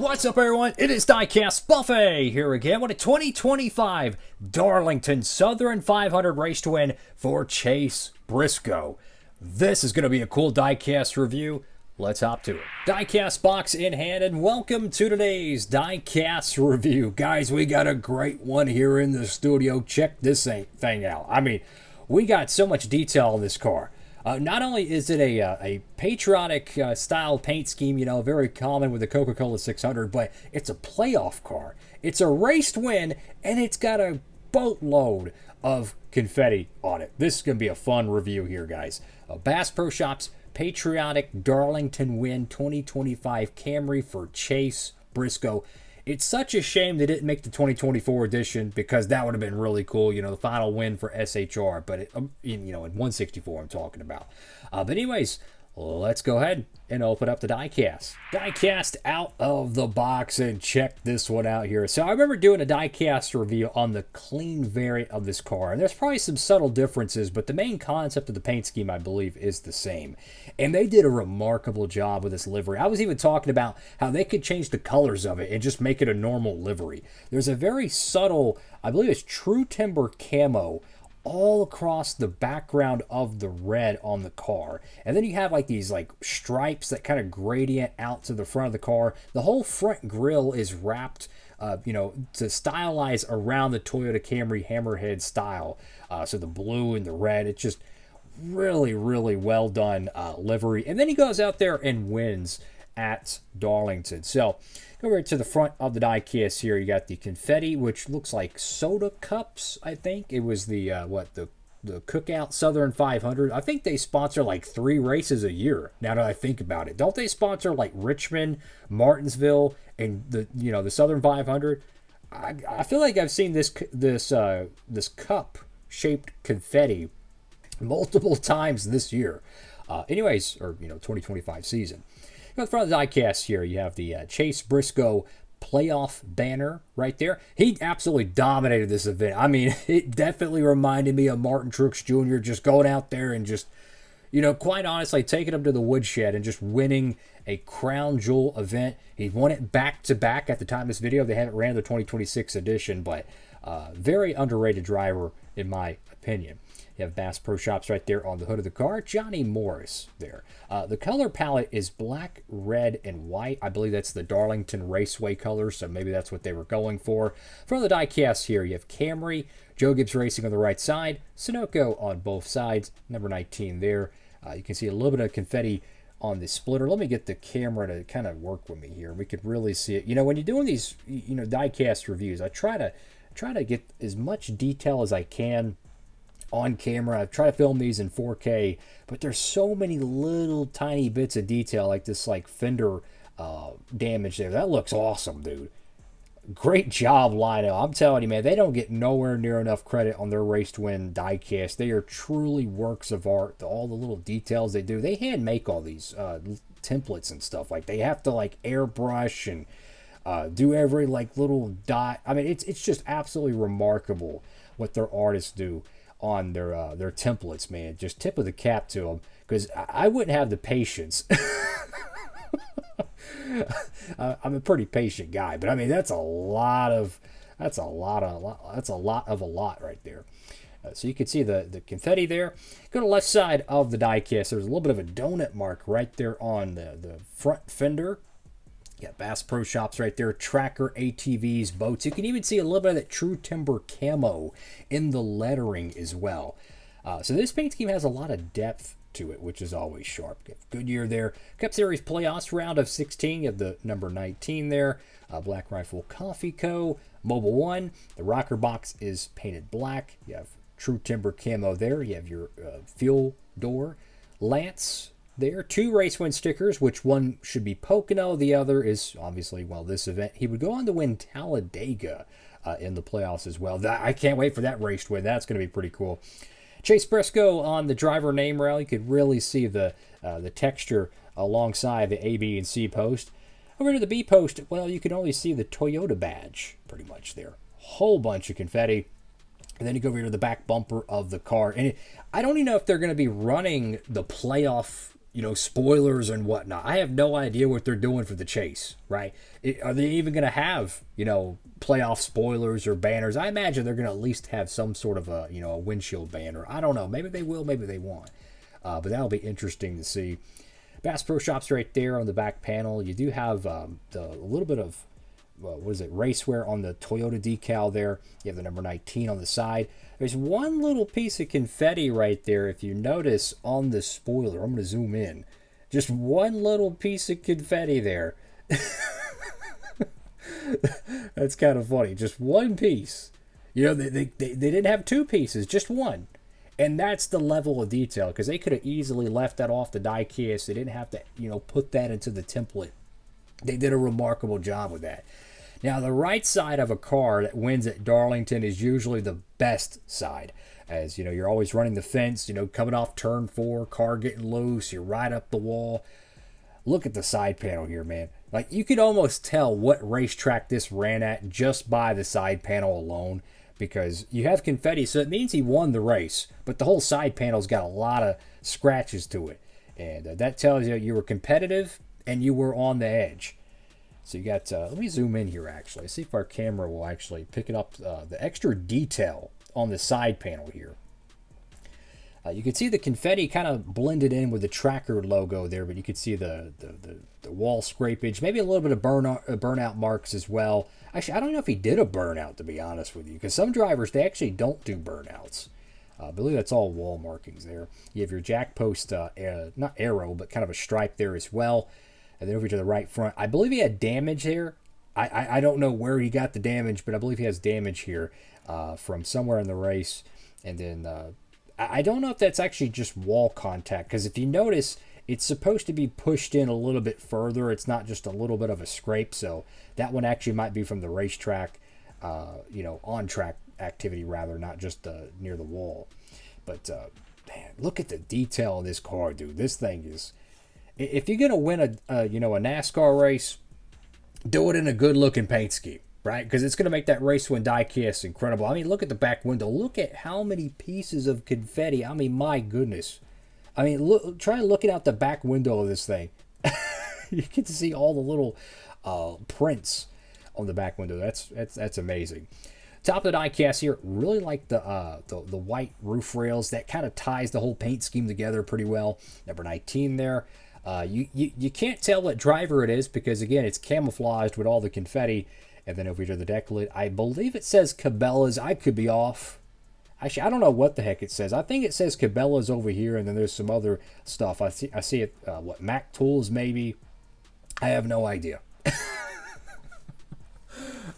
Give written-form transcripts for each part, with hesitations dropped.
What's up, everyone? It is Diecastbuffet here again with a 2025 Darlington Southern 500 race to win for Chase Briscoe. This is going to be a cool diecast review. Let's hop to it. Diecast box in hand, and welcome to today's diecast review. Guys, we got a great one here in the studio. Check this thing out. I mean, we got so much detail on this car. Not only is it a patriotic style paint scheme, you know, very common with the Coca-Cola 600, but it's a playoff car. It's a race to win, and it's got a boatload of confetti on it. This is going to be a fun review here, guys. Bass Pro Shops patriotic Darlington win 2025 Camry for Chase Briscoe. It's such a shame they didn't make the 2024 edition, because that would have been really cool. You know, the final win for SHR, but in 164 I'm talking about. But anyways, let's go ahead and open up the diecast. Diecast out of the box, and check this one out here. So I remember doing a diecast review on the clean variant of this car, and there's probably some subtle differences, but the main concept of the paint scheme, I believe, is the same. And they did a remarkable job with this livery. I was even talking about how they could change the colors of it and just make it a normal livery. There's a very subtle, I believe it's true timber camo all across the background of the red on the car, and then you have like these like stripes that kind of gradient out to the front of the car. The whole front grille is wrapped to stylize around the Toyota Camry hammerhead style. So the blue and the red, it's just really well done livery. And then he goes out there and wins at Darlington. So go right to the front of the diecast here. You got the confetti, which looks like soda cups. I think it was the Cookout Southern 500. I think they sponsor like 3 races a year. Now that I think about it, don't they sponsor like Richmond, Martinsville, and the Southern 500? I feel like I've seen this cup shaped confetti multiple times this year. 2025 season. In front of the diecast here, you have the Chase Briscoe playoff banner right there. He absolutely dominated this event. I mean, it definitely reminded me of Martin Truex Jr. just going out there and just, quite honestly, taking him to the woodshed and just winning a crown jewel event. He won it back-to-back at the time of this video. They haven't ran the 2026 edition, but very underrated driver in my opinion. You have Bass Pro Shops right there on the hood of the car. Johnny Morris there. The color palette is black, red, and white. I believe that's the Darlington Raceway colors, so maybe that's what they were going for. From the diecast here, you have Camry, Joe Gibbs Racing on the right side, Sunoco on both sides, number 19 there. You can see a little bit of confetti on the splitter. Let me get the camera to kind of work with me here. We could really see it. When you're doing these, diecast reviews, I try to get as much detail as I can on camera. I try to film these in 4K, but there's so many little tiny bits of detail, like this fender damage there. That looks awesome, dude. Great job, Lino. I'm telling you, man, they don't get nowhere near enough credit on their race to win diecast. They are truly works of art. All the little details they do. They hand make all these templates and stuff. Like, they have to airbrush and do every little dot. I mean, it's just absolutely remarkable what their artists do on their templates, man. Just tip of the cap to them, because I wouldn't have the patience. I'm a pretty patient guy, but I mean that's a lot right there. So you can see the confetti there. Go to the left side of the diecast. There's a little bit of a donut mark right there on the front fender. You got Bass Pro Shops right there, Tracker, ATVs, boats. You can even see a little bit of that true timber camo in the lettering as well. So this paint scheme has a lot of depth to it, which is always sharp. Goodyear there. Cup Series Playoffs round of 16. You have the number 19 there. Black Rifle Coffee Co. Mobile 1. The rocker box is painted black. You have true timber camo there. You have your fuel door. Lance there. 2 race win stickers, which one should be Pocono. The other is obviously, this event. He would go on to win Talladega in the playoffs as well. I can't wait for that race to win. That's going to be pretty cool. Chase Briscoe on the driver name rail. You could really see the texture alongside the A, B, and C post. Over to the B post, you can only see the Toyota badge pretty much there. Whole bunch of confetti. And then you go over to the back bumper of the car. And I don't even know if they're going to be running the playoff spoilers and whatnot. I have no idea what they're doing for the chase, right? Are they even going to have, playoff spoilers or banners? I imagine they're going to at least have some sort of a windshield banner. I don't know. Maybe they will, maybe they won't. But that'll be interesting to see. Bass Pro Shops right there on the back panel. You do have a little bit of, racewear on the Toyota decal there. You have the number 19 on the side. There's one little piece of confetti right there, if you notice, on the spoiler. I'm going to zoom in. Just one little piece of confetti there. That's kind of funny. Just one piece. They didn't have two pieces, just one. And that's the level of detail, because they could have easily left that off the diecast. They didn't have to, put that into the template. They did a remarkable job with that. Now, the right side of a car that wins at Darlington is usually the best side. As, you're always running the fence, coming off turn 4, car getting loose, you're right up the wall. Look at the side panel here, man. Like, you could almost tell what racetrack this ran at just by the side panel alone, because you have confetti, so it means he won the race. But the whole side panel's got a lot of scratches to it. And that tells you were competitive and you were on the edge. So you got, let me zoom in here actually, see if our camera will actually pick it up, the extra detail on the side panel here. You can see the confetti kind of blended in with the tracker logo there, but you can see the wall scrapage, maybe a little bit of burnout marks as well. Actually, I don't know if he did a burnout, to be honest with you, because some drivers, they actually don't do burnouts. I believe that's all wall markings there. You have your jack post, not arrow, but kind of a stripe there as well. And then over to the right front, I believe he had damage there. I don't know where he got the damage, but I believe he has damage here from somewhere in the race. And then I don't know if that's actually just wall contact, because if you notice, it's supposed to be pushed in a little bit further. It's not just a little bit of a scrape. So that one actually might be from the racetrack, on track activity rather, not just near the wall. But man, look at the detail of this car, dude. This thing is, if you're gonna win a NASCAR race, do it in a good looking paint scheme, right? Because it's gonna make that race win diecast incredible. I mean, look at the back window. Look at how many pieces of confetti. I mean, my goodness. I mean, try looking out the back window of this thing. You can see all the little prints on the back window. That's amazing. Top of the diecast here, really like the white roof rails. That kind of ties the whole paint scheme together pretty well. Number 19 there. You can't tell what driver it is because, again, it's camouflaged with all the confetti. And then over to the deck lid, I believe it says Cabela's. I could be off. Actually, I don't know what the heck it says. I think it says Cabela's over here, and then there's some other stuff. I see it, Mac Tools maybe. I have no idea.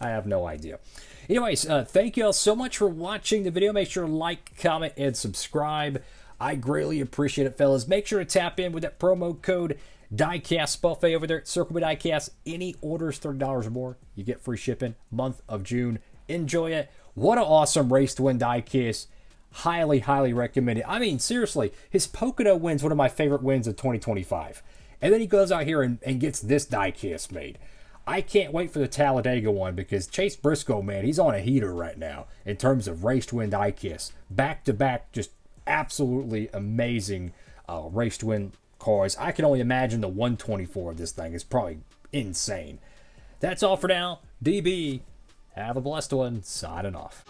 I have no idea. Anyways, thank you all so much for watching the video. Make sure to like, comment, and subscribe. I greatly appreciate it, fellas. Make sure to tap in with that promo code Diecastbuffet over there at Circle B Diecast. Any orders $30 or more, you get free shipping. Month of June. Enjoy it. What an awesome race to win diecast. Highly, highly recommend it. I mean, seriously, his Pocono win's one of my favorite wins of 2025. And then he goes out here and gets this diecast made. I can't wait for the Talladega one because Chase Briscoe, man, he's on a heater right now in terms of race to win diecast. Back-to-back, just absolutely amazing race to win cars. I can only imagine the 124 of this thing is probably insane. That's all for now. DB, have a blessed one. Signing off.